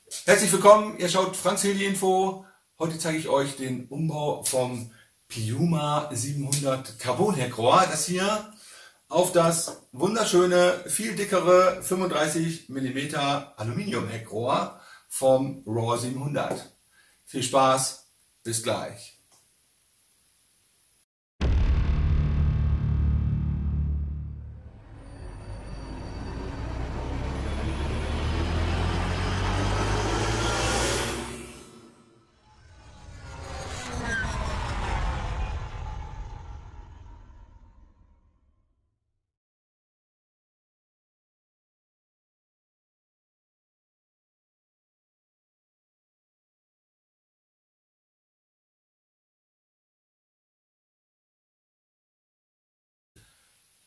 Herzlich willkommen, ihr schaut Franz Heli Info. Heute zeige ich euch den Umbau vom Piuma 700 Carbon Heckrohr, das hier auf das wunderschöne, viel dickere 35 mm Aluminium Heckrohr vom RAW 700. Viel Spaß, bis gleich.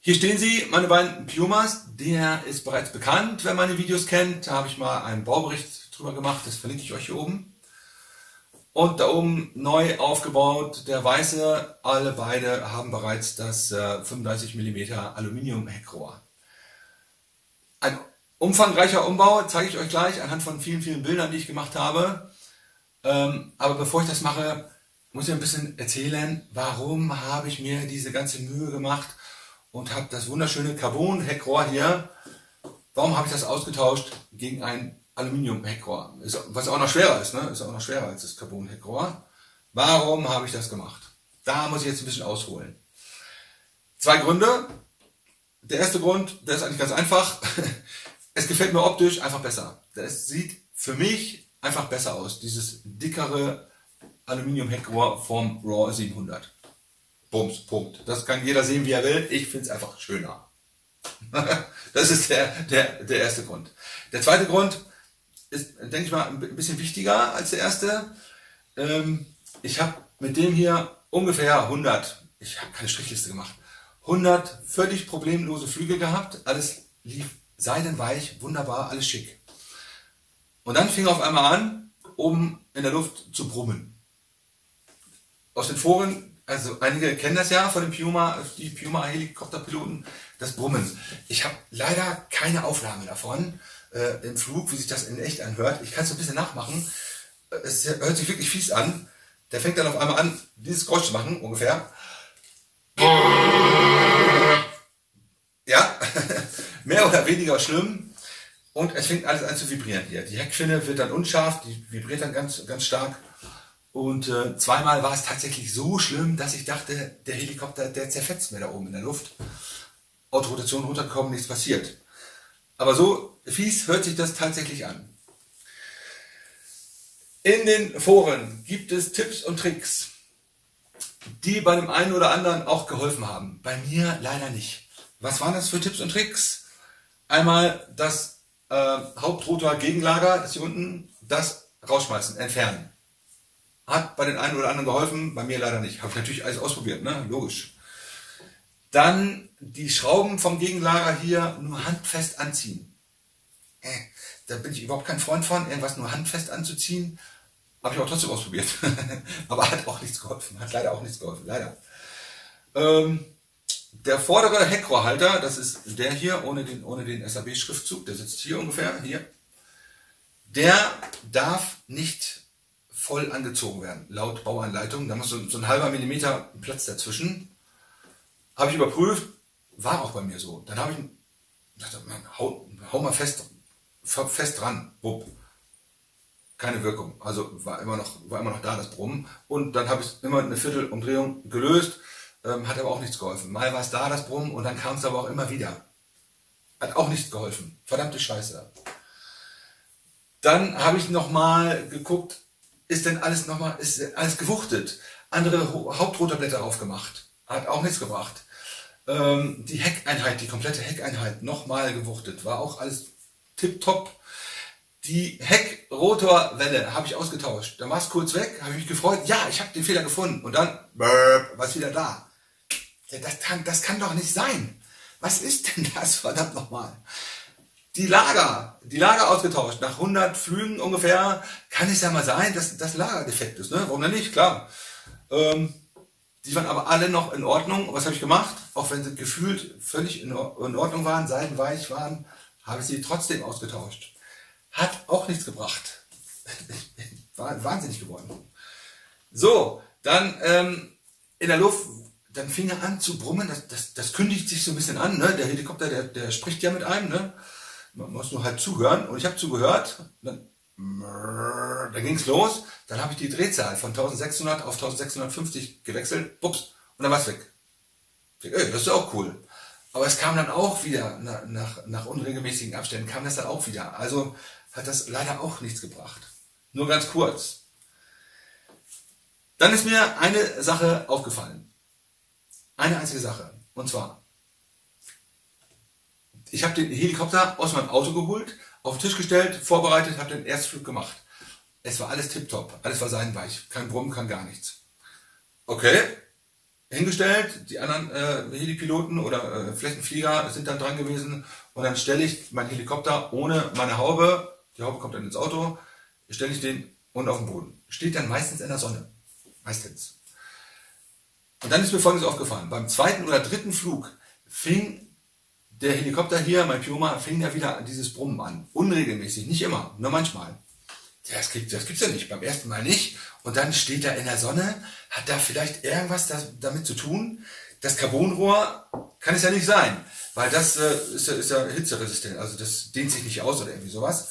Hier stehen sie, meine beiden Piumas. Der ist bereits bekannt, wenn man die Videos kennt. Da habe ich mal einen Baubericht drüber gemacht, das verlinke ich euch hier oben. Und da oben neu aufgebaut, der weiße. Alle beide haben bereits das 35 mm Aluminium Heckrohr. Ein umfangreicher Umbau, zeige ich euch gleich anhand von vielen, vielen Bildern, die ich gemacht habe. Aber bevor ich das mache, muss ich ein bisschen erzählen, warum habe ich mir diese ganze Mühe gemacht und habe das wunderschöne Carbon-Heckrohr hier. Warum habe ich das ausgetauscht gegen ein Aluminium-Heckrohr? Was auch noch schwerer ist, ne? Ist auch noch schwerer als das Carbon-Heckrohr. Warum habe ich das gemacht? Da muss ich jetzt ein bisschen ausholen. Zwei Gründe. Der erste Grund, der ist eigentlich ganz einfach. Es gefällt mir optisch einfach besser. Es sieht für mich einfach besser aus, dieses dickere Aluminium-Heckrohr vom RAW 700. Bums, Punkt. Das kann jeder sehen, wie er will. Ich finde es einfach schöner. Das ist der erste Grund. Der zweite Grund ist, denke ich mal, ein bisschen wichtiger als der erste. Ich habe mit dem hier ungefähr 100, ich habe keine Strichliste gemacht, 100 völlig problemlose Flüge gehabt. Alles lief seidenweich, wunderbar, alles schick. Und dann fing auf einmal an, oben in der Luft zu brummen. Aus den Foren, also einige kennen das ja von den die Piuma-Helikopterpiloten, das Brummen. Ich habe leider keine Aufnahme davon im Flug, wie sich das in echt anhört. Ich kann es ein bisschen nachmachen. Es hört sich wirklich fies an. Der fängt dann auf einmal an, dieses Geräusch zu machen, ungefähr. Ja, mehr oder weniger schlimm. Und es fängt alles an zu vibrieren hier. Die Heckfinne wird dann unscharf, die vibriert dann ganz, ganz stark. Und zweimal war es tatsächlich so schlimm, dass ich dachte, der Helikopter, der zerfetzt mir da oben in der Luft. Autorotation runtergekommen, nichts passiert. Aber so fies hört sich das tatsächlich an. In den Foren gibt es Tipps und Tricks, die bei dem einen oder anderen auch geholfen haben. Bei mir leider nicht. Was waren das für Tipps und Tricks? Einmal das Hauptrotor-Gegenlager, das hier unten, das rausschmeißen, entfernen. Hat bei den einen oder anderen geholfen, bei mir leider nicht. Habe ich natürlich alles ausprobiert, ne? Logisch. Dann die Schrauben vom Gegenlager hier nur handfest anziehen. Da bin ich überhaupt kein Freund von, irgendwas nur handfest anzuziehen. Habe ich auch trotzdem ausprobiert. Aber hat auch nichts geholfen. Hat leider auch nichts geholfen, leider. Der vordere Heckrohrhalter, das ist der hier, ohne den SAB-Schriftzug, der sitzt hier ungefähr, hier. Der darf nicht voll angezogen werden, laut Bauanleitung. Da muss so ein halber Millimeter Platz dazwischen. Habe ich überprüft, war auch bei mir so. Dann habe ich gesagt, hau mal fest dran. Wupp. Keine Wirkung. Also war immer noch da, das Brummen. Und dann habe ich immer eine Viertelumdrehung gelöst. Hat aber auch nichts geholfen. Mal war es da, das Brummen, und dann kam es aber auch immer wieder. Hat auch nichts geholfen. Verdammte Scheiße. Dann habe ich nochmal geguckt, ist alles gewuchtet. Andere Hauptrotorblätter aufgemacht. Hat auch nichts gebracht. Die Heckeinheit, die komplette Heckeinheit nochmal gewuchtet. War auch alles tipptopp. Die Heckrotorwelle habe ich ausgetauscht. Da war es kurz weg, habe ich mich gefreut. Ja, ich habe den Fehler gefunden. Und dann war es wieder da. Ja, das kann doch nicht sein. Was ist denn das, verdammt nochmal? Die Lager ausgetauscht. Nach 100 Flügen ungefähr kann es ja mal sein, dass das Lager defekt ist. Ne? Warum denn nicht? Klar. Die waren aber alle noch in Ordnung. Was habe ich gemacht? Auch wenn sie gefühlt völlig in Ordnung waren, seidenweich waren, habe ich sie trotzdem ausgetauscht. Hat auch nichts gebracht. war wahnsinnig geworden. So, dann in der Luft, dann fing er an zu brummen, das kündigt sich so ein bisschen an, ne? Der Helikopter, der spricht ja mit einem, ne? Man muss nur halt zuhören, und ich habe zugehört, dann ging es los, dann habe ich die Drehzahl von 1600 auf 1650 gewechselt, bups, und dann war es weg. Das ist auch cool. Aber es kam dann auch wieder, nach unregelmäßigen Abständen kam das dann auch wieder. Also hat das leider auch nichts gebracht. Nur ganz kurz. Dann ist mir eine Sache aufgefallen. Eine einzige Sache. Und zwar, ich habe den Helikopter aus meinem Auto geholt, auf den Tisch gestellt, vorbereitet, habe den Erstflug gemacht. Es war alles tipptopp, alles war seidenweich, kein Brummen, kein gar nichts. Okay, hingestellt, die anderen Helipiloten oder Flächenflieger sind dann dran gewesen, und dann stelle ich meinen Helikopter ohne meine Haube, die Haube kommt dann ins Auto, stelle ich den unten auf den Boden. Steht dann meistens in der Sonne. Meistens. Und dann ist mir Folgendes aufgefallen. Beim zweiten oder dritten Flug fing der Helikopter hier, mein Piuma, fing ja wieder dieses Brummen an. Unregelmäßig, nicht immer, nur manchmal. Das gibt's ja nicht, beim ersten Mal nicht. Und dann steht er in der Sonne, hat da vielleicht irgendwas damit zu tun. Das Carbonrohr kann es ja nicht sein, weil das ist ja hitzeresistent, also das dehnt sich nicht aus oder irgendwie sowas.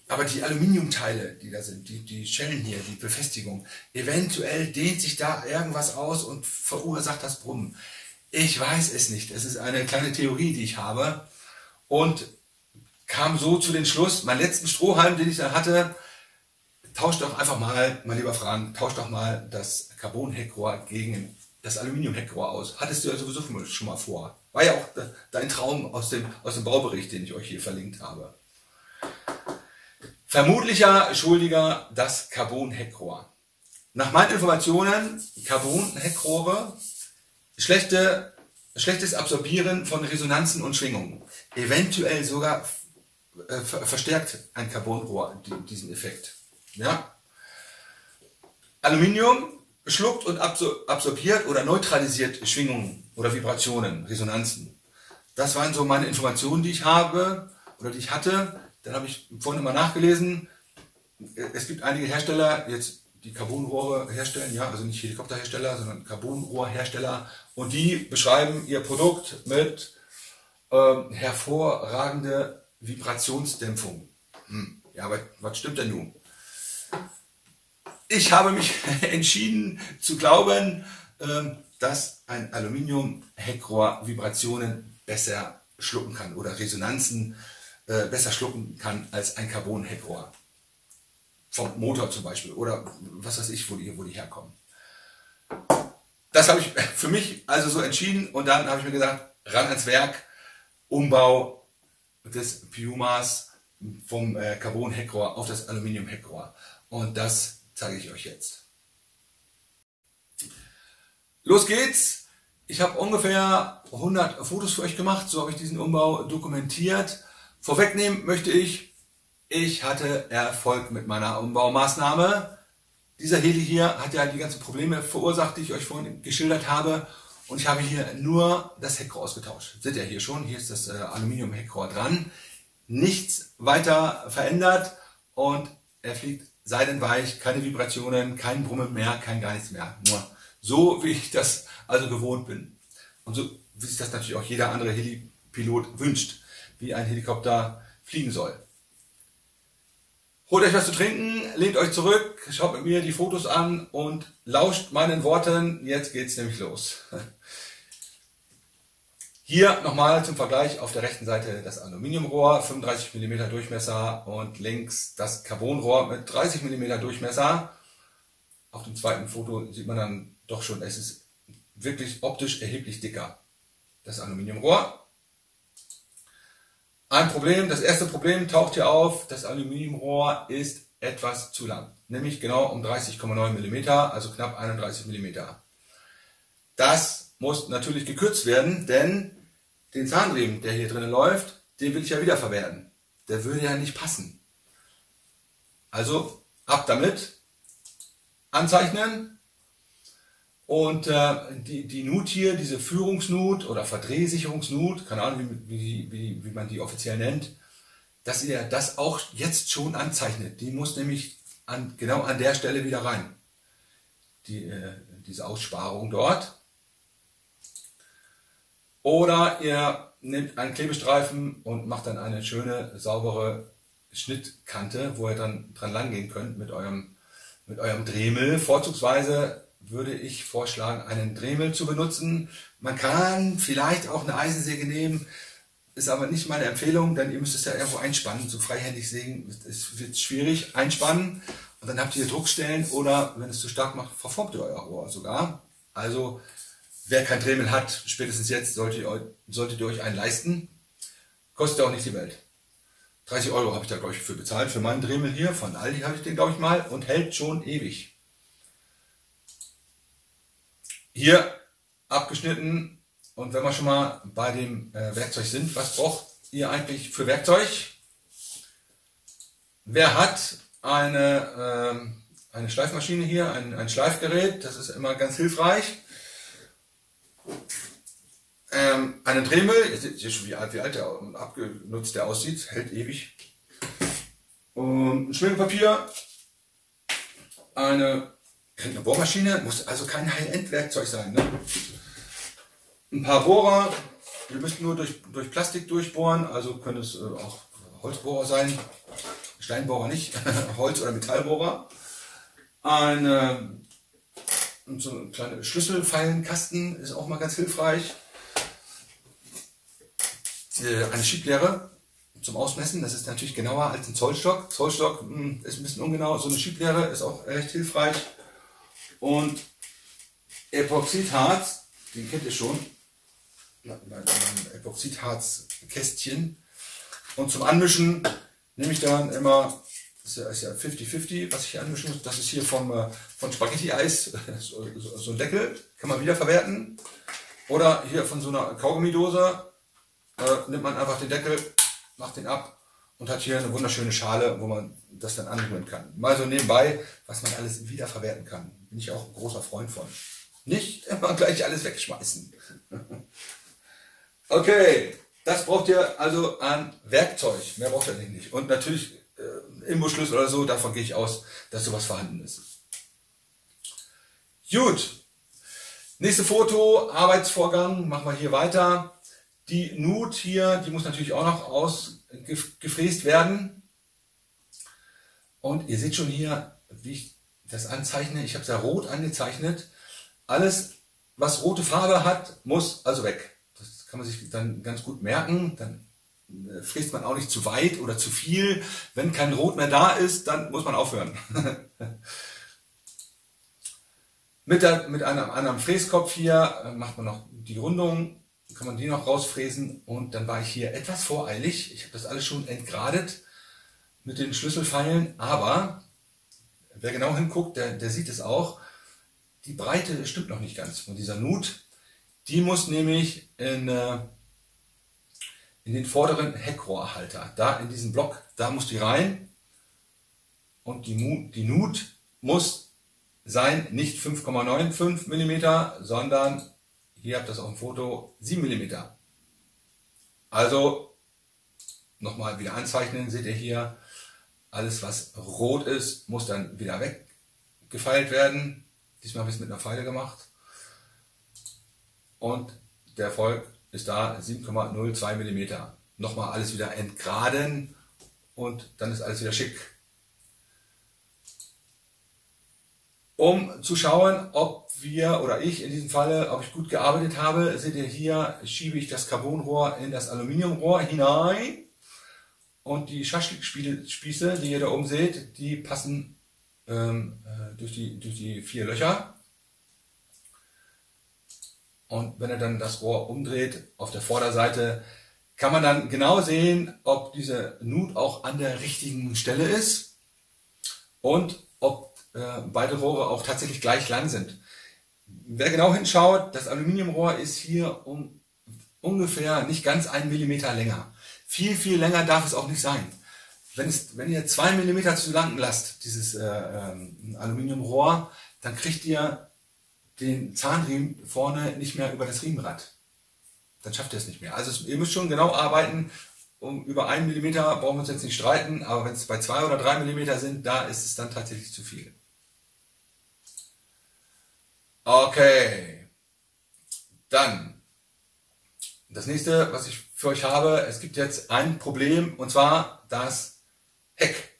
Aber die Aluminiumteile, die da sind, die Schellen hier, die Befestigung, eventuell dehnt sich da irgendwas aus und verursacht das Brummen. Ich weiß es nicht. Es ist eine kleine Theorie, die ich habe, und kam so zu dem Schluss, meinen letzten Strohhalm, den ich dann hatte, tauscht doch einfach mal, mein lieber Frank, tauscht doch mal das Carbon-Heckrohr gegen das Aluminium-Heckrohr aus. Hattest du ja sowieso schon mal vor. War ja auch dein Traum aus dem Baubericht, den ich euch hier verlinkt habe. Vermutlicher Schuldiger das Carbon-Heckrohr. Nach meinen Informationen, Carbon-Heckrohre, schlechtes Absorbieren von Resonanzen und Schwingungen. Eventuell sogar verstärkt ein Carbonrohr diesen Effekt. Ja? Aluminium schluckt und absorbiert oder neutralisiert Schwingungen oder Vibrationen, Resonanzen. Das waren so meine Informationen, die ich habe oder die ich hatte. Dann habe ich vorhin mal nachgelesen. Es gibt einige Hersteller, jetzt die Carbonrohre herstellen, ja, also nicht Helikopterhersteller, sondern Carbonrohrhersteller, und die beschreiben ihr Produkt mit hervorragende Vibrationsdämpfung. Ja, aber was stimmt denn nun? Ich habe mich entschieden zu glauben, dass ein Aluminium-Heckrohr Vibrationen besser schlucken kann oder Resonanzen besser schlucken kann als ein Carbon-Heckrohr. Vom Motor zum Beispiel oder was weiß ich, wo die herkommen. Das habe ich für mich also so entschieden, und dann habe ich mir gesagt, ran ans Werk, Umbau des Piumas vom Carbon-Heckrohr auf das Aluminium-Heckrohr. Und das zeige ich euch jetzt. Los geht's! Ich habe ungefähr 100 Fotos für euch gemacht, so habe ich diesen Umbau dokumentiert. Vorwegnehmen möchte ich hatte Erfolg mit meiner Umbaumaßnahme. Dieser Heli hier hat ja die ganzen Probleme verursacht, die ich euch vorhin geschildert habe. Und ich habe hier nur das Heckrohr ausgetauscht. Seht ihr hier schon, hier ist das Aluminium-Heckrohr dran. Nichts weiter verändert, und er fliegt seidenweich, keine Vibrationen, kein Brummen mehr, kein gar nichts mehr. Nur so, wie ich das also gewohnt bin. Und so, wie sich das natürlich auch jeder andere Helipilot wünscht, wie ein Helikopter fliegen soll. Holt euch was zu trinken, lehnt euch zurück, schaut mit mir die Fotos an und lauscht meinen Worten. Jetzt geht's nämlich los. Hier nochmal zum Vergleich auf der rechten Seite das Aluminiumrohr, 35 mm Durchmesser, und links das Carbonrohr mit 30 mm Durchmesser. Auf dem zweiten Foto sieht man dann doch schon, es ist wirklich optisch erheblich dicker, das Aluminiumrohr. Ein Problem, das erste Problem taucht hier auf, das Aluminiumrohr ist etwas zu lang, nämlich genau um 30,9 mm, also knapp 31 mm. Das muss natürlich gekürzt werden, denn den Zahnriemen, der hier drin läuft, den will ich ja wiederverwerten. Der würde ja nicht passen. Also ab damit, anzeichnen, und die Nut hier, diese Führungsnut oder Verdrehsicherungsnut, keine Ahnung wie man die offiziell nennt, dass ihr das auch jetzt schon anzeichnet. Die muss nämlich genau an der Stelle wieder rein. Diese Aussparung dort. Oder ihr nehmt einen Klebestreifen und macht dann eine schöne, saubere Schnittkante, wo ihr dann dran lang gehen könnt mit eurem Dremel. Vorzugsweise würde ich vorschlagen, einen Dremel zu benutzen. Man kann vielleicht auch eine Eisensäge nehmen, ist aber nicht meine Empfehlung, denn ihr müsst es ja irgendwo einspannen. So freihändig sägen wird schwierig. Einspannen und dann habt ihr Druckstellen oder wenn es zu stark macht, verformt ihr euer Rohr sogar. Also wer kein Dremel hat, spätestens jetzt solltet ihr euch einen leisten. Kostet auch nicht die Welt. 30 € habe ich da, glaube ich, für bezahlt. Für meinen Dremel hier, von Aldi habe ich den, glaube ich, mal und hält schon ewig. Hier abgeschnitten und wenn wir schon mal bei dem Werkzeug sind, was braucht ihr eigentlich für Werkzeug? Wer hat eine Schleifmaschine hier, ein Schleifgerät, das ist immer ganz hilfreich. Einen Dremel, ihr seht hier schon wie alt der abgenutzt der aussieht, hält ewig. Und ein Schmirgelpapier, eine Bohrmaschine, muss also kein High-End-Werkzeug sein. Ne? Ein paar Bohrer, ihr müsst nur durch Plastik durchbohren, also können es auch Holzbohrer sein, Steinbohrer nicht, Holz- oder Metallbohrer. So ein kleiner Schlüsselfeilenkasten ist auch mal ganz hilfreich. Eine Schieblehre zum Ausmessen, das ist natürlich genauer als ein Zollstock. Zollstock ist ein bisschen ungenau, so eine Schieblehre ist auch recht hilfreich. Und Epoxidharz, den kennt ihr schon, ein Epoxidharzkästchen. Und zum Anmischen nehme ich dann immer, das ist ja 50-50, was ich hier anmischen muss. Das ist hier von Spaghetti-Eis, so ein Deckel, kann man wiederverwerten. Oder hier von so einer Kaugummidose. Nimmt man einfach den Deckel, macht den ab und hat hier eine wunderschöne Schale, wo man das dann anrühren kann. Mal so nebenbei, was man alles wiederverwerten kann. Bin ich auch ein großer Freund von. Nicht immer gleich alles wegschmeißen. Okay, das braucht ihr also an Werkzeug. Mehr braucht ihr nicht. Und natürlich Imbusschlüssel oder so, davon gehe ich aus, dass sowas vorhanden ist. Gut. Nächste Foto, Arbeitsvorgang, machen wir hier weiter. Die Nut hier, die muss natürlich auch noch ausgefräst werden. Und ihr seht schon hier, wie ich das anzeichne. Ich habe es ja rot angezeichnet. Alles, was rote Farbe hat, muss also weg. Das kann man sich dann ganz gut merken. Dann fräst man auch nicht zu weit oder zu viel. Wenn kein Rot mehr da ist, dann muss man aufhören. Mit einem anderen Fräskopf hier macht man noch die Rundung. Kann man die noch rausfräsen und dann war ich hier etwas voreilig. Ich habe das alles schon entgradet mit den Schlüsselfeilen, aber wer genau hinguckt, der sieht es auch. Die Breite stimmt noch nicht ganz von dieser Nut. Die muss nämlich in den vorderen Heckrohrhalter, da in diesen Block, da muss die rein und die Nut muss sein, nicht 5,95 mm, sondern hier habt ihr das auf dem Foto, 7 mm. Also nochmal wieder anzeichnen, seht ihr hier, alles was rot ist, muss dann wieder weggefeilt werden. Diesmal habe ich es mit einer Feile gemacht. Und der Erfolg ist da 7,02 mm. Nochmal alles wieder entgraden und dann ist alles wieder schick. Um zu schauen, ob wir oder ich in diesem Falle, ob ich gut gearbeitet habe, seht ihr hier, schiebe ich das Carbonrohr in das Aluminiumrohr hinein und die Schaschlikspieße, die ihr da oben seht, die passen durch die 4 Löcher. Und wenn ihr dann das Rohr umdreht auf der Vorderseite, kann man dann genau sehen, ob diese Nut auch an der richtigen Stelle ist und ob beide Rohre auch tatsächlich gleich lang sind. Wer genau hinschaut, das Aluminiumrohr ist hier ungefähr nicht ganz 1 mm länger. Viel, viel länger darf es auch nicht sein. Wenn ihr 2 mm zu lang lasst, dieses Aluminiumrohr, dann kriegt ihr den Zahnriemen vorne nicht mehr über das Riemenrad. Dann schafft ihr es nicht mehr. Also ihr müsst schon genau arbeiten über 1 Millimeter brauchen wir uns jetzt nicht streiten, aber wenn es bei 2 oder 3 Millimeter sind, da ist es dann tatsächlich zu viel. Okay, dann das nächste, was ich für euch habe, es gibt jetzt ein Problem, und zwar das Heck.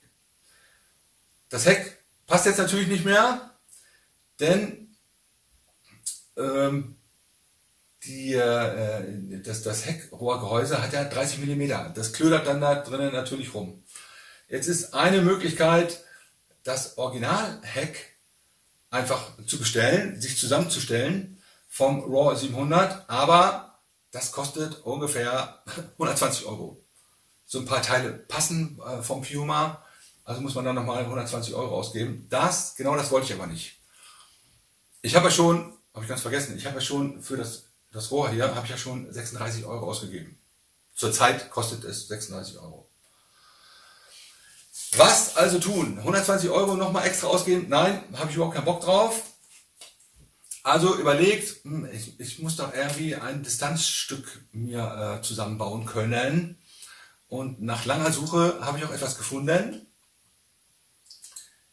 Das Heck passt jetzt natürlich nicht mehr, denn das Heckrohrgehäuse hat ja 30 Millimeter. Das klödert dann da drinnen natürlich rum. Jetzt ist eine Möglichkeit, das Originalheck einfach zu bestellen, sich zusammenzustellen vom Raw 700, aber das kostet ungefähr 120 Euro. So ein paar Teile passen vom Puma, also muss man dann nochmal 120 Euro ausgeben. Genau das wollte ich aber nicht. Ich habe ja schon, habe ich ganz vergessen, ich habe ja schon für das Rohr hier, habe ich ja schon 36 Euro ausgegeben. Zurzeit kostet es 36 Euro. Was also tun? 120 Euro nochmal extra ausgeben? Nein, habe ich überhaupt keinen Bock drauf. Also überlegt, ich muss doch irgendwie ein Distanzstück mir zusammenbauen können. Und nach langer Suche habe ich auch etwas gefunden.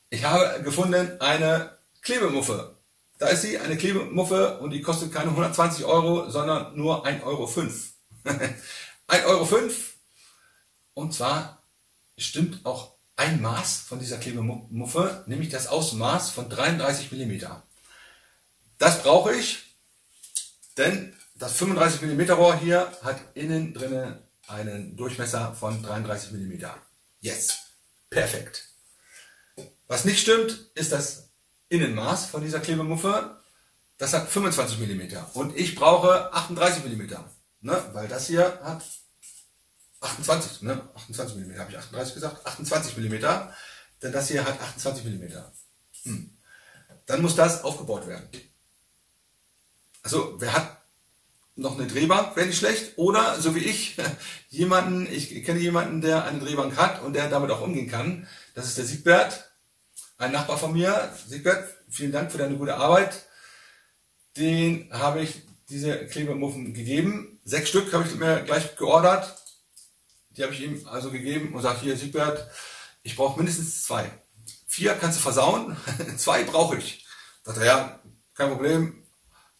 Ich habe gefunden eine Klebemuffe. Da ist sie, eine Klebemuffe, und die kostet keine 120 Euro, sondern nur 1,05 Euro. 1,05 Euro. Und zwar stimmt auch ein Maß von dieser Klebemuffe, nämlich das Außenmaß von 33 mm. Das brauche ich, denn das 35 mm Rohr hier hat innen drinnen einen Durchmesser von 33 mm. Yes, perfekt. Was nicht stimmt, ist das Innenmaß von dieser Klebemuffe. Das hat 25 mm und ich brauche 38 mm, ne? Weil das hier hat 28, ne? 28 mm, habe ich 38 gesagt? 28 mm, denn das hier hat 28 mm. Dann muss das aufgebaut werden. Also wer hat noch eine Drehbank, wäre nicht schlecht, oder so wie ich kenne jemanden, der eine Drehbank hat und der damit auch umgehen kann. Das ist der Siegbert, ein Nachbar von mir. Siegbert, vielen Dank für deine gute Arbeit. Den habe ich diese Klebemuffen gegeben. 6 Stück habe ich mir gleich geordert. Die habe ich ihm also gegeben und sagt, hier Siegbert, ich brauche mindestens 2. 4 kannst du versauen, 2 brauche ich. Sagt er, ja, kein Problem,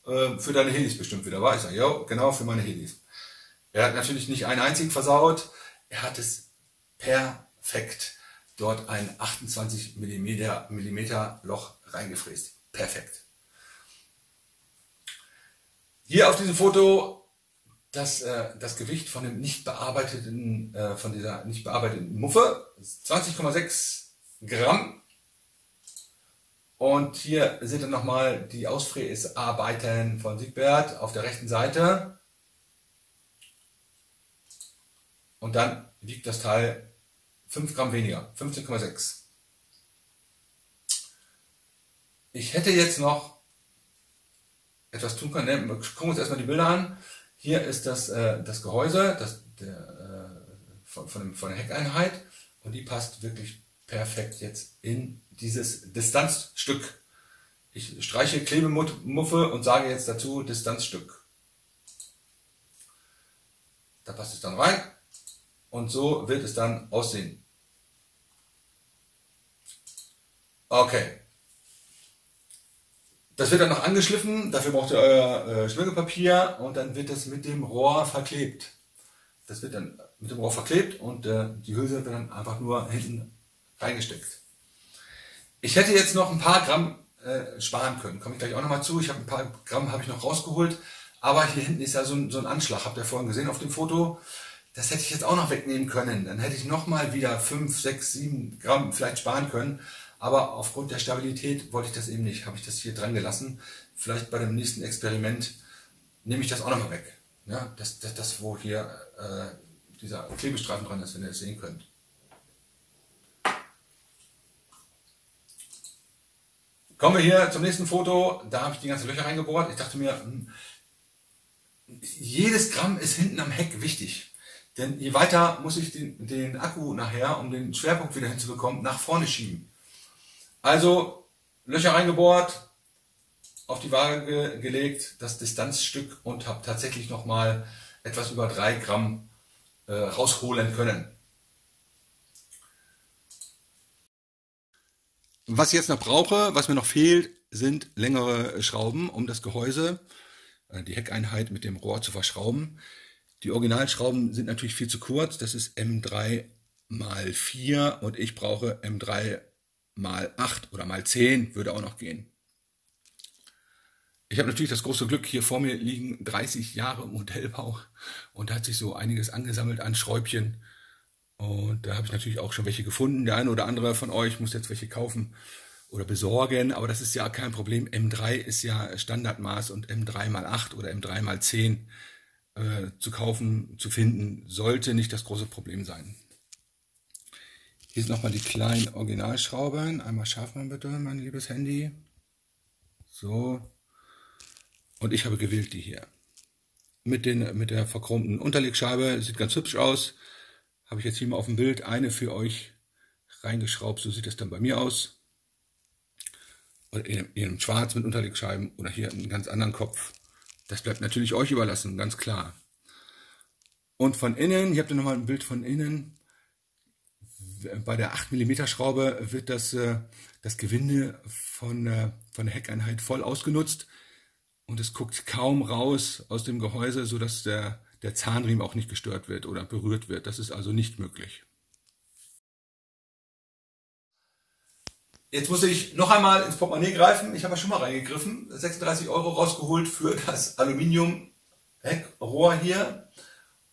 für deine Helis bestimmt wieder, war ich sage, ja, genau, für meine Helis. Er hat natürlich nicht einen einzigen versaut, er hat es perfekt dort ein 28 mm Loch reingefräst. Perfekt. Hier auf diesem Foto das Gewicht von dem von dieser nicht bearbeiteten Muffe, 20,6 Gramm. Und hier seht ihr nochmal die Ausfräsarbeiten von Siegbert auf der rechten Seite. Und dann wiegt das Teil 5 Gramm weniger, 15,6. Ich hätte jetzt noch etwas tun können. Wir gucken uns erstmal die Bilder an. Hier ist das Gehäuse von der Heckeinheit, und die passt wirklich perfekt jetzt in dieses Distanzstück. Ich streiche Klebemuffe und sage jetzt dazu Distanzstück. Da passt es dann rein und so wird es dann aussehen. Okay. Das wird dann noch angeschliffen, dafür braucht ihr euer Schmirgelpapier, und dann wird das mit dem Rohr verklebt. Das wird dann mit dem Rohr verklebt und die Hülse wird dann einfach nur hinten reingesteckt. Ich hätte jetzt noch ein paar Gramm sparen können, komme ich gleich auch nochmal zu. Ich habe ein paar Gramm habe ich noch rausgeholt, aber hier hinten ist ja so ein Anschlag, habt ihr vorhin gesehen auf dem Foto. Das hätte ich jetzt auch noch wegnehmen können. Dann hätte ich nochmal wieder 5, 6, 7 Gramm vielleicht sparen können. Aber aufgrund der Stabilität wollte ich das eben nicht, habe ich das hier dran gelassen. Vielleicht bei dem nächsten Experiment nehme ich das auch nochmal weg. Ja, das wo hier dieser Klebestreifen dran ist, wenn ihr es sehen könnt. Kommen wir hier zum nächsten Foto. Da habe ich die ganzen Löcher reingebohrt. Ich dachte mir, jedes Gramm ist hinten am Heck wichtig. Denn je weiter muss ich den Akku nachher, um den Schwerpunkt wieder hinzubekommen, nach vorne schieben. Also Löcher reingebohrt, auf die Waage gelegt, das Distanzstück, und habe tatsächlich nochmal etwas über 3 Gramm rausholen können. Was ich jetzt noch brauche, was mir noch fehlt, sind längere Schrauben, um das Gehäuse, die Heckeinheit mit dem Rohr zu verschrauben. Die Originalschrauben sind natürlich viel zu kurz, das ist M3x4 und ich brauche M3x8 oder mal 10, würde auch noch gehen. Ich habe natürlich das große Glück, hier vor mir liegen 30 Jahre Modellbau und da hat sich so einiges angesammelt an Schräubchen. Und da habe ich natürlich auch schon welche gefunden. Der eine oder andere von euch muss jetzt welche kaufen oder besorgen, aber das ist ja kein Problem. M3 ist ja Standardmaß und M3x8 oder M3x10 zu kaufen, zu finden, sollte nicht das große Problem sein. Hier sind nochmal die kleinen Originalschrauben. Einmal scharf machen bitte, mein liebes Handy. So. Und ich habe gewählt die hier. Mit der verchromten Unterlegscheibe. Sieht ganz hübsch aus. Habe ich jetzt hier mal auf dem Bild eine für euch reingeschraubt. So sieht es dann bei mir aus. Oder in schwarz mit Unterlegscheiben oder hier einen ganz anderen Kopf. Das bleibt natürlich euch überlassen, ganz klar. Und von innen, hier habt ihr nochmal ein Bild von innen. Bei der 8 mm Schraube wird das Gewinde von der Heckeinheit voll ausgenutzt. Und es guckt kaum raus aus dem Gehäuse, sodass der Zahnriemen auch nicht gestört wird oder berührt wird. Das ist also nicht möglich. Jetzt muss ich noch einmal ins Portemonnaie greifen. Ich habe ja schon mal reingegriffen. 36 € rausgeholt für das Aluminium-Heckrohr hier.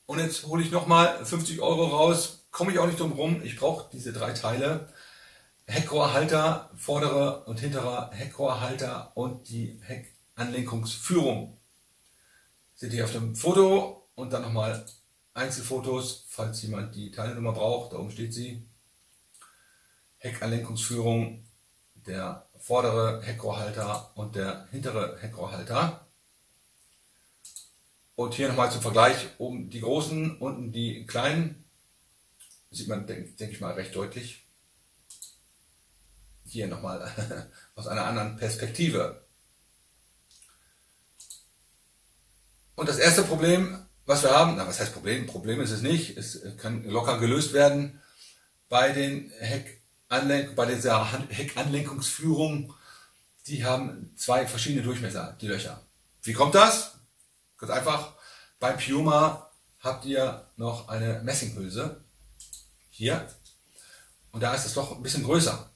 Und jetzt hole ich nochmal 50 € raus. Komme ich auch nicht drum rum. Ich brauche diese 3 Teile. Heckrohrhalter, vordere und hintere Heckrohrhalter und die Heckanlenkungsführung. Seht ihr auf dem Foto und dann nochmal Einzelfotos, falls jemand die Teilnummer braucht. Da oben steht sie. Heckanlenkungsführung, der vordere Heckrohrhalter und der hintere Heckrohrhalter. Und hier nochmal zum Vergleich, oben die großen, unten die kleinen. Sieht man, denke ich mal, recht deutlich. Hier nochmal aus einer anderen Perspektive. Und das erste Problem, was wir haben, was heißt Problem? Problem ist es nicht, es kann locker gelöst werden bei den bei dieser Heckanlenkungsführung. Die haben 2 verschiedene Durchmesser, die Löcher. Wie kommt das? Ganz einfach, beim Piuma habt ihr noch eine Messinghülse hier und da ist das Loch ein bisschen größer.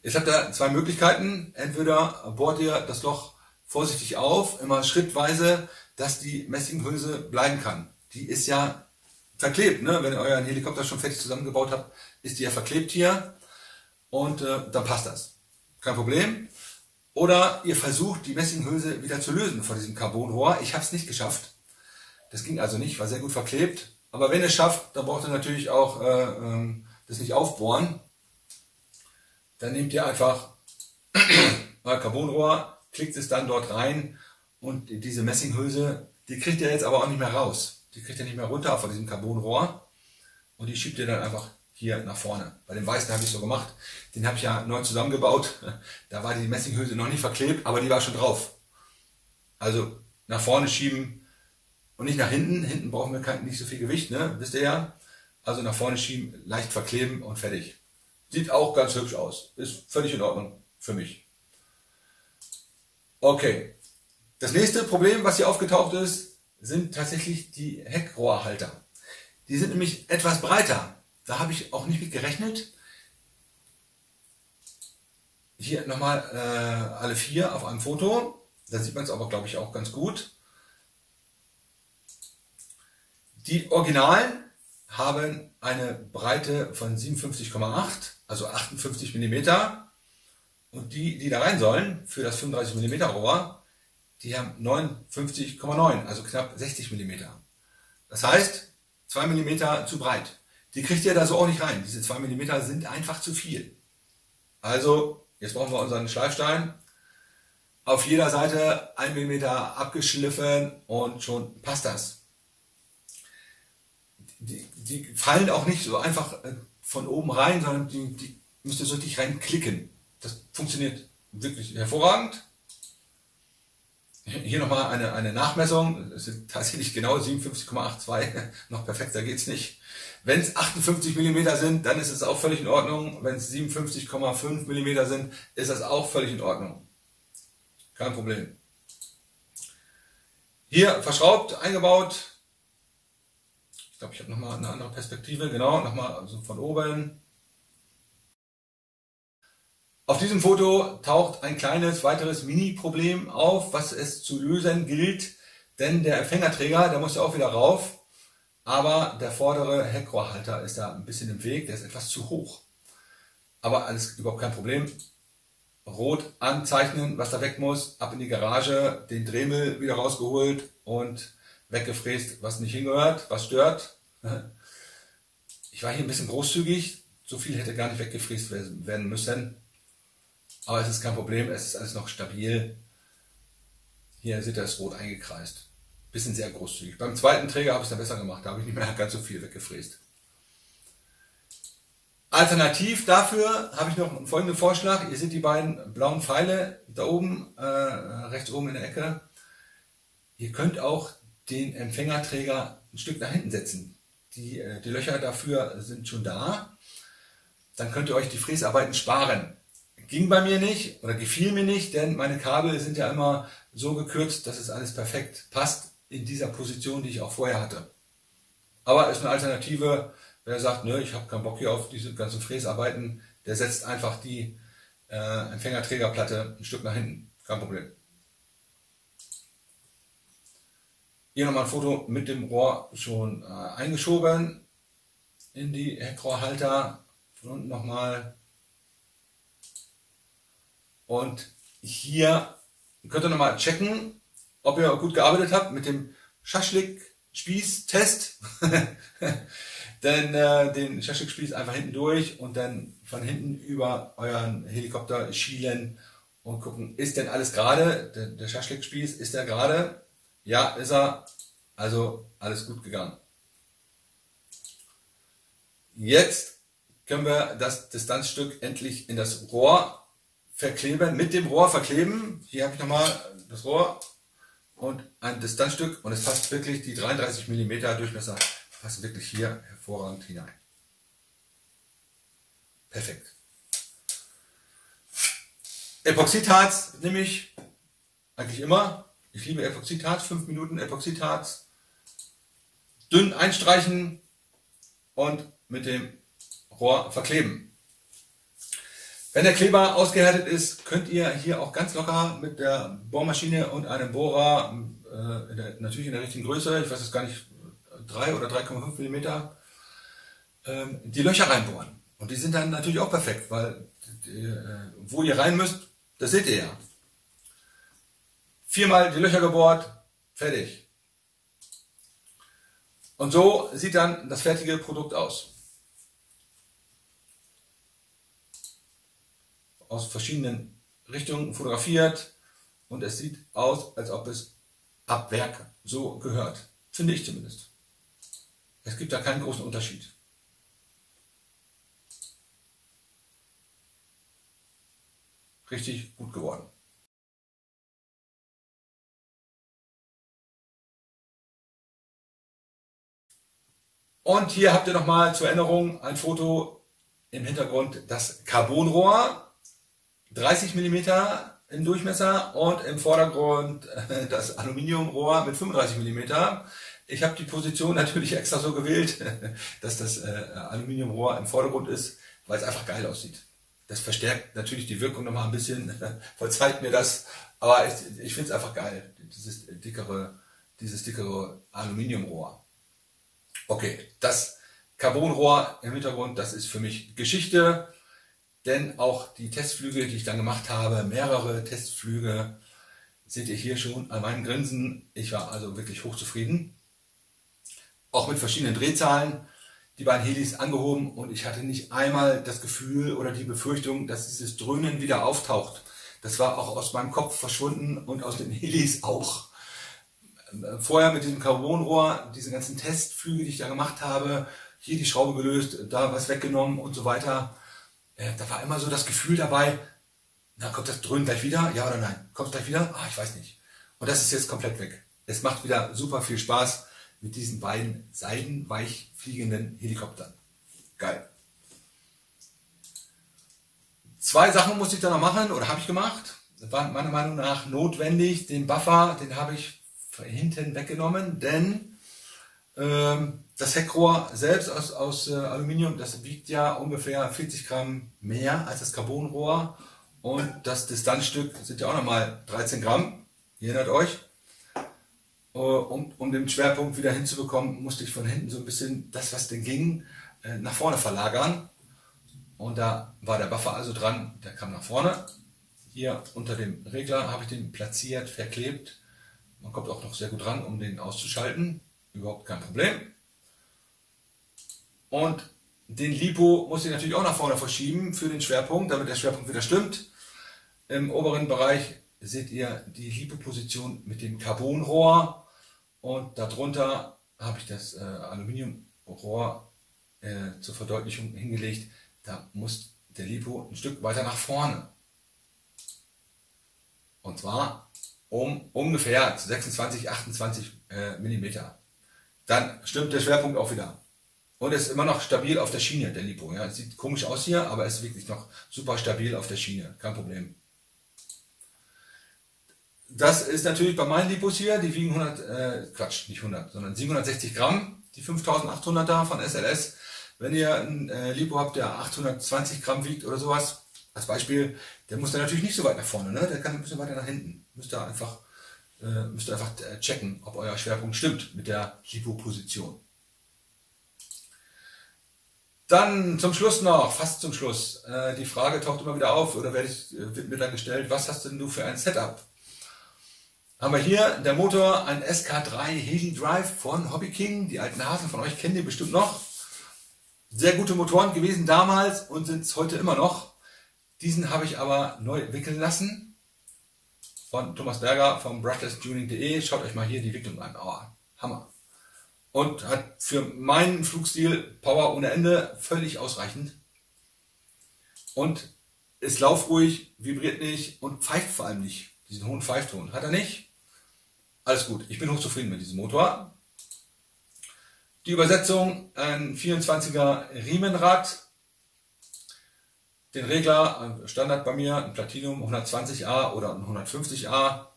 Jetzt habt ihr 2 Möglichkeiten. Entweder bohrt ihr das Loch vorsichtig auf, immer schrittweise, dass die Messinghülse bleiben kann. Die ist ja verklebt, ne? Wenn ihr euren Helikopter schon fertig zusammengebaut habt, ist die ja verklebt hier und dann passt das. Kein Problem. Oder ihr versucht, die Messinghülse wieder zu lösen von diesem Carbonrohr. Ich habe es nicht geschafft. Das ging also nicht, war sehr gut verklebt. Aber wenn ihr es schafft, dann braucht ihr natürlich auch das nicht aufbohren. Dann nehmt ihr einfach euer Carbonrohr, klickt es dann dort rein und diese Messinghülse, die kriegt ihr jetzt aber auch nicht mehr raus. Die kriegt ihr nicht mehr runter von diesem Carbonrohr und die schiebt ihr dann einfach hier nach vorne. Bei dem weißen habe ich so gemacht, den habe ich ja neu zusammengebaut. Da war die Messinghülse noch nicht verklebt, aber die war schon drauf. Also nach vorne schieben und nicht nach hinten. Hinten brauchen wir nicht so viel Gewicht, ne? Wisst ihr ja. Also nach vorne schieben, leicht verkleben und fertig. Sieht auch ganz hübsch aus. Ist völlig in Ordnung für mich. Okay. Das nächste Problem, was hier aufgetaucht ist, sind tatsächlich die Heckrohrhalter. Die sind nämlich etwas breiter. Da habe ich auch nicht mit gerechnet. Hier nochmal alle 4 auf einem Foto. Da sieht man es aber, glaube ich, auch ganz gut. Die Originalen haben eine Breite von 57,8, also 58 mm. Und die da rein sollen, für das 35 mm Rohr, die haben 59,9, also knapp 60 mm. Das heißt, 2 mm zu breit. Die kriegt ihr da so auch nicht rein. Diese 2 mm sind einfach zu viel. Also, jetzt brauchen wir unseren Schleifstein. Auf jeder Seite 1 mm abgeschliffen und schon passt das. Die fallen auch nicht so einfach von oben rein, sondern die müsst ihr so richtig reinklicken. Das funktioniert wirklich hervorragend. Hier nochmal eine Nachmessung. Es sind tatsächlich genau 57,82. Noch perfekter geht's nicht. Wenn es 58 mm sind, dann ist es auch völlig in Ordnung. Wenn es 57,5 mm sind, ist das auch völlig in Ordnung. Kein Problem. Hier verschraubt, eingebaut. Ich glaube, ich habe nochmal eine andere Perspektive. Genau, nochmal also von oben. Auf diesem Foto taucht ein kleines weiteres Mini-Problem auf, was es zu lösen gilt. Denn der Empfängerträger, der muss ja auch wieder rauf. Aber der vordere Heckrohrhalter ist da ein bisschen im Weg, der ist etwas zu hoch. Aber alles überhaupt kein Problem. Rot anzeichnen, was da weg muss, ab in die Garage, den Dremel wieder rausgeholt und weggefräst, was nicht hingehört, was stört. Ich war hier ein bisschen großzügig, so viel hätte gar nicht weggefräst werden müssen. Aber es ist kein Problem, es ist alles noch stabil. Hier seht ihr das rot eingekreist. Bisschen sehr großzügig. Beim zweiten Träger habe ich es dann besser gemacht, da habe ich nicht mehr ganz so viel weggefräst. Alternativ dafür habe ich noch einen folgenden Vorschlag. Ihr seht die beiden blauen Pfeile da oben, rechts oben in der Ecke. Ihr könnt auch den Empfängerträger ein Stück nach hinten setzen. Die Löcher dafür sind schon da. Dann könnt ihr euch die Fräsarbeiten sparen. Ging bei mir nicht oder gefiel mir nicht, denn meine Kabel sind ja immer so gekürzt, dass es alles perfekt passt in dieser Position, die ich auch vorher hatte. Aber ist eine Alternative, wer sagt, ne, ich habe keinen Bock hier auf diese ganzen Fräsarbeiten, der setzt einfach die Empfängerträgerplatte ein Stück nach hinten. Kein Problem. Hier nochmal ein Foto mit dem Rohr schon eingeschoben in die Heckrohrhalter. Von unten nochmal. Und hier könnt ihr nochmal checken, ob ihr gut gearbeitet habt mit dem Schaschlik-Spieß-Test. Denn den Schaschlik-Spieß einfach hinten durch und dann von hinten über euren Helikopter schielen und gucken, ist denn alles gerade? Der Schaschlik-Spieß, ist der gerade? Ja, ist er. Also alles gut gegangen. Jetzt können wir das Distanzstück endlich in das Rohr verkleben, mit dem Rohr verkleben. Hier habe ich nochmal das Rohr und ein Distanzstück und es passt wirklich, die 33 mm Durchmesser passen wirklich hier hervorragend hinein. Perfekt. Epoxidharz nehme ich eigentlich immer. Ich liebe Epoxidharz, 5 Minuten Epoxidharz. Dünn einstreichen und mit dem Rohr verkleben. Wenn der Kleber ausgehärtet ist, könnt ihr hier auch ganz locker mit der Bohrmaschine und einem Bohrer, natürlich in der richtigen Größe, ich weiß jetzt gar nicht, 3 oder 3,5 mm, die Löcher reinbohren. Und die sind dann natürlich auch perfekt, weil wo ihr rein müsst, das seht ihr ja. 4-mal die Löcher gebohrt, fertig. Und so sieht dann das fertige Produkt aus. Aus verschiedenen Richtungen fotografiert und es sieht aus, als ob es ab Werk so gehört. Finde ich zumindest. Es gibt da keinen großen Unterschied. Richtig gut geworden. Und hier habt ihr nochmal zur Erinnerung ein Foto im Hintergrund, das Carbonrohr. 30 mm im Durchmesser und im Vordergrund das Aluminiumrohr mit 35 mm. Ich habe die Position natürlich extra so gewählt, dass das Aluminiumrohr im Vordergrund ist, weil es einfach geil aussieht. Das verstärkt natürlich die Wirkung nochmal ein bisschen, verzeiht mir das, aber ich finde es einfach geil, dieses dickere Aluminiumrohr. Okay, das Carbonrohr im Hintergrund, das ist für mich Geschichte. Denn auch die Testflüge, die ich dann gemacht habe, mehrere Testflüge, seht ihr hier schon an meinem Grinsen. Ich war also wirklich hochzufrieden. Auch mit verschiedenen Drehzahlen, die beiden Helis angehoben und ich hatte nicht einmal das Gefühl oder die Befürchtung, dass dieses Dröhnen wieder auftaucht. Das war auch aus meinem Kopf verschwunden und aus den Helis auch. Vorher mit diesem Carbonrohr, diese ganzen Testflüge, die ich da gemacht habe, hier die Schraube gelöst, da was weggenommen und so weiter. Da war immer so das Gefühl dabei, na, kommt das Dröhnen gleich wieder? Ja oder nein? Kommt es gleich wieder? Ah, ich weiß nicht. Und das ist jetzt komplett weg. Es macht wieder super viel Spaß mit diesen beiden seidenweich fliegenden Helikoptern. Geil. 2 Sachen musste ich da noch machen oder habe ich gemacht. Das war meiner Meinung nach notwendig. Den Buffer, den habe ich hinten weggenommen, denn das Heckrohr selbst aus Aluminium, das wiegt ja ungefähr 40 Gramm mehr als das Carbonrohr. Und das Distanzstück sind ja auch nochmal 13 Gramm. Ihr erinnert euch. Um den Schwerpunkt wieder hinzubekommen, musste ich von hinten so ein bisschen das, was denn ging, nach vorne verlagern. Und da war der Buffer also dran, der kam nach vorne. Hier unter dem Regler habe ich den platziert, verklebt. Man kommt auch noch sehr gut ran, um den auszuschalten. Überhaupt kein Problem. Und den Lipo muss ich natürlich auch nach vorne verschieben für den Schwerpunkt, damit der Schwerpunkt wieder stimmt. Im oberen Bereich seht ihr die Lipo-Position mit dem Carbonrohr. Und darunter habe ich das Aluminiumrohr zur Verdeutlichung hingelegt. Da muss der Lipo ein Stück weiter nach vorne. Und zwar um ungefähr 26, 28 mm. Dann stimmt der Schwerpunkt auch wieder. Und es ist immer noch stabil auf der Schiene, der Lipo. Ja, sieht komisch aus hier, aber es ist wirklich noch super stabil auf der Schiene. Kein Problem. Das ist natürlich bei meinen Lipos hier, die wiegen 760 Gramm, die 5800er von SLS. Wenn ihr ein Lipo habt, der 820 Gramm wiegt oder sowas, als Beispiel, der muss dann natürlich nicht so weit nach vorne, ne? Der kann ein bisschen weiter nach hinten. Müsst ihr einfach checken, ob euer Schwerpunkt stimmt mit der Lipo-Position. Dann zum Schluss noch, fast zum Schluss, die Frage taucht immer wieder auf oder wird mir dann gestellt, was hast denn du für ein Setup? Haben wir hier der Motor, ein SK3 Heli Drive von Hobby King. Die alten Hasen von euch kennen den bestimmt noch. Sehr gute Motoren gewesen damals und sind es heute immer noch. Diesen habe ich aber neu wickeln lassen von Thomas Berger vom brushlesstuning.de. Schaut euch mal hier die Wicklung an. Oh, Hammer. Und hat für meinen Flugstil Power ohne Ende, völlig ausreichend. Und ist laufruhig, vibriert nicht und pfeift vor allem nicht. Diesen hohen Pfeifton hat er nicht. Alles gut, ich bin hochzufrieden mit diesem Motor. Die Übersetzung, ein 24er Riemenrad. Den Regler, Standard bei mir, ein Platinum 120A oder ein 150A.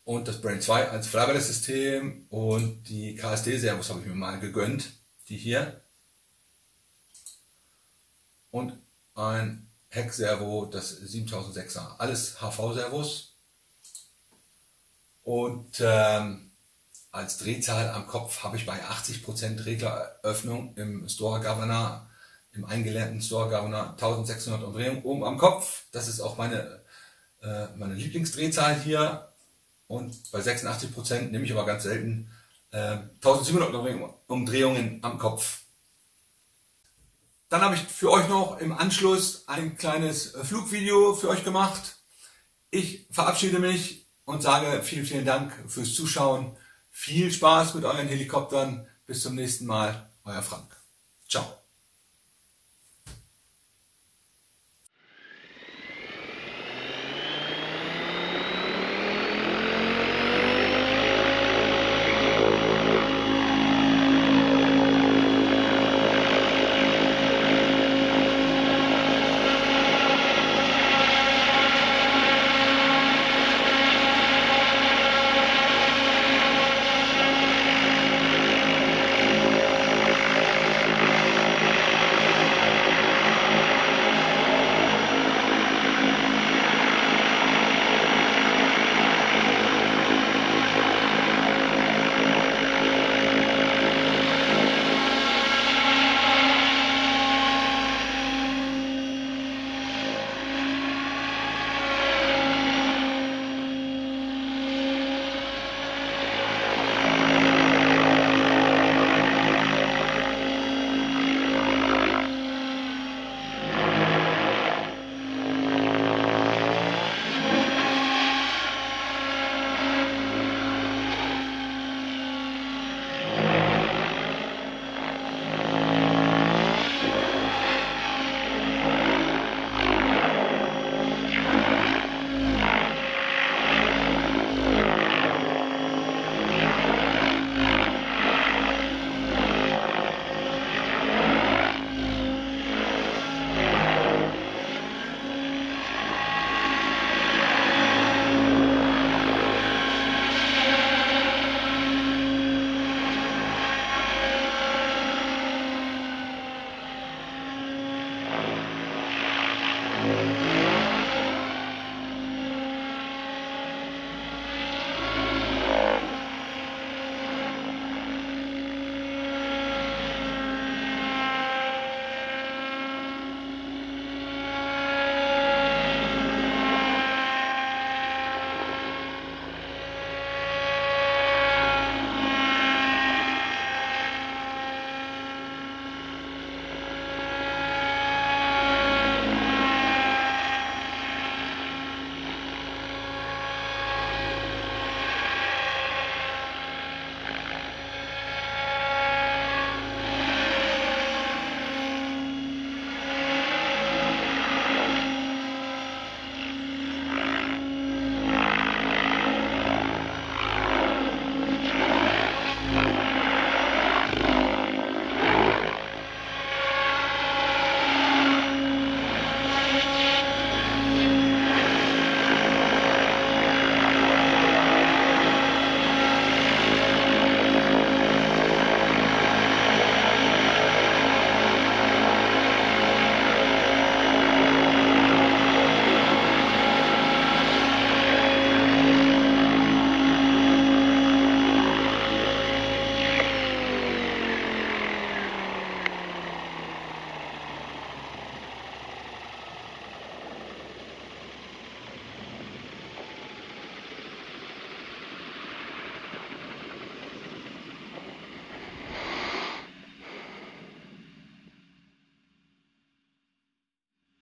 Und das Brain 2 als Flybarless-System und die KSD-Servos habe ich mir mal gegönnt. Die hier. Und ein Heckservo, das 7006er. Alles HV-Servos. Und als Drehzahl am Kopf habe ich bei 80% Regleröffnung im Store Governor, im eingelernten Store Governor 1600 Umdrehungen oben am Kopf. Das ist auch meine Lieblingsdrehzahl hier. Und bei 86% nehme ich aber ganz selten 1700 Umdrehungen am Kopf. Dann habe ich für euch noch im Anschluss ein kleines Flugvideo für euch gemacht. Ich verabschiede mich und sage vielen, vielen Dank fürs Zuschauen. Viel Spaß mit euren Helikoptern. Bis zum nächsten Mal. Euer Frank. Ciao.